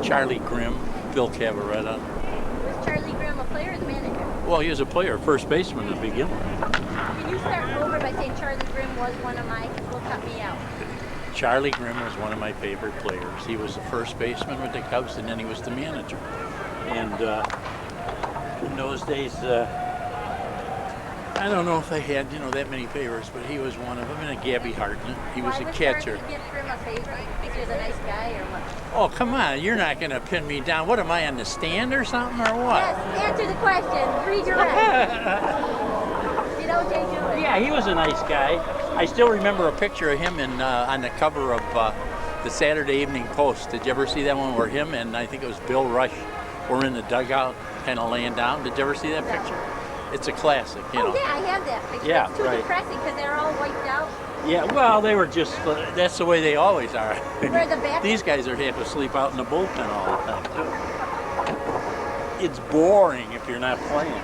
Charlie Grimm, Bill Cavaretta. Was Charlie Grimm a player or the manager? Well, he was a player, first baseman to begin with. Can you start over by saying Charlie Grimm was one of my, will cut me out? Charlie Grimm was one of my favorite players. He was the first baseman with the Cubs, and then he was the manager. And in those days, I don't know if they had, that many favorites, but he was one of them. And Gabby Hartnett, he was a catcher. Why was Charlie Grimm a favorite? Because he was a nice guy or what? Oh, come on, you're not going to pin me down. What, am I on the stand or something, or what? Yes, answer the question. Redirect. You don't change it. Yeah, he was a nice guy. I still remember a picture of him on the cover of the Saturday Evening Post. Did you ever see that one where him and I think it was Bill Rush were in the dugout kind of laying down? Did you ever see that picture? It's a classic, Oh, yeah, I have that picture. Yeah, it's too depressing because they're all wiped out. Yeah, well, they were just, that's the way they always are. Where the back? These guys have to sleep out in the bullpen all the time, too. It's boring if you're not playing.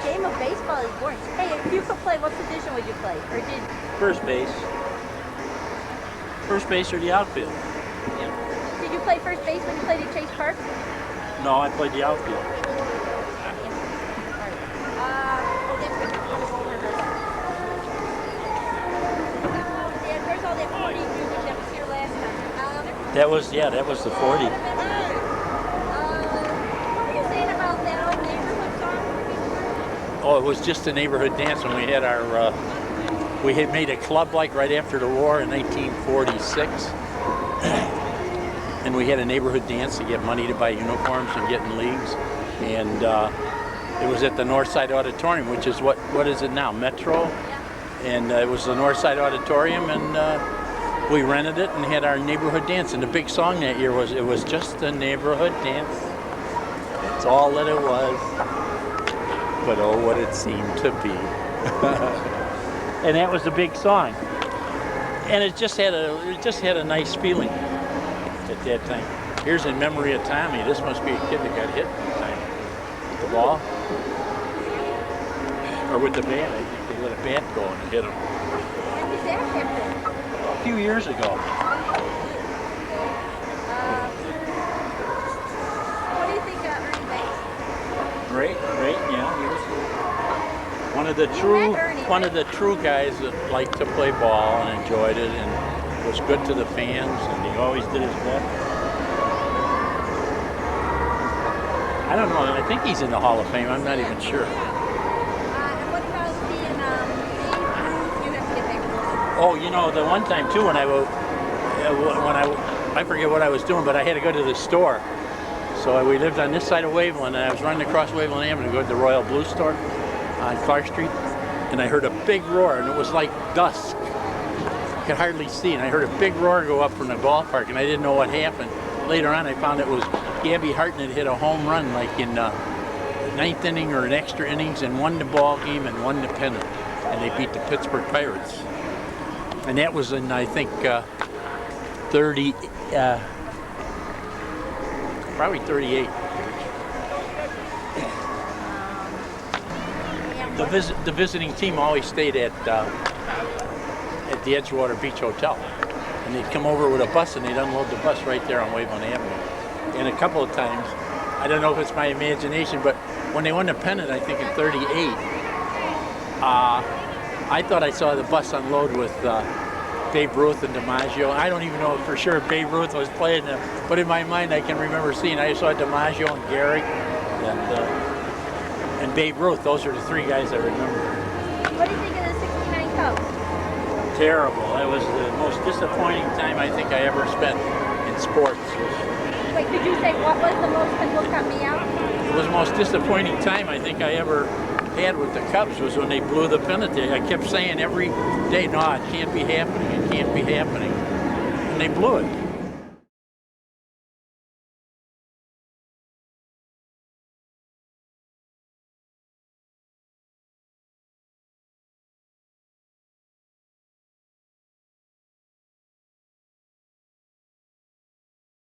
Game of baseball is boring. Hey, if you could play, what position would you play? Or did First base. First base or the outfield. Did you play first base when you played at Chase Park? No, I played the outfield. Where's all that 40 group that was here last time? That was the 40. What were you saying about that old neighborhood song? Oh, it was just a neighborhood dance when we had our, we had made a club like right after the war in 1946. And we had a neighborhood dance to get money to buy uniforms and get in leagues. And it was at the Northside Auditorium, which is what is it now, Metro? Yeah. And it was the Northside Auditorium, and we rented it and had our neighborhood dance. And the big song that year was, it was just a neighborhood dance. That's all that it was. But oh, what it seemed to be. And that was the big song. And it just had a nice feeling at that time. Here's In Memory of Tommy. This must be a kid that got hit one time with the ball. Or with the bat. I think they let a bat go and hit him. When did that happen? A few years ago. What do you think of Ernie Banks? Great, yeah. He was one of the true guys that liked to play ball and enjoyed it and was good to the fans, and he always did his best. I don't know, I think he's in the Hall of Fame, I'm not even sure. And what about being Babe Ruth? You have to get back to this. Oh, the one time too when I forget what I was doing, but I had to go to the store. So we lived on this side of Waveland, and I was running across Waveland Avenue to go to the Royal Blue Store on Clark Street, and I heard a big roar, and it was like dusk. I could hardly see, and I heard a big roar go up from the ballpark, and I didn't know what happened. Later on, I found it was Gabby Hartnett hit a home run like in ninth inning or an extra innings, and won the ball game and won the pennant, and they beat the Pittsburgh Pirates. And that was in, I think, probably 38. The visiting team always stayed at the Edgewater Beach Hotel, and they'd come over with a bus and they'd unload the bus right there on Waveland Avenue. And a couple of times, I don't know if it's my imagination, but when they won the pennant, I think in 38, I thought I saw the bus unload with Babe Ruth and DiMaggio. I don't even know for sure if Babe Ruth was playing them, but in my mind I can remember seeing, I saw DiMaggio and Gehrig and Babe Ruth. Those are the three guys I remember. What do you think of the 69 Cubs? Terrible. That was the most disappointing time I think I ever spent in sports. Wait, could you say what was the most that will cut me out? It was the most disappointing time I think I ever had with the Cubs was when they blew the pennant. I kept saying every day, no, it can't be happening, it can't be happening. And they blew it.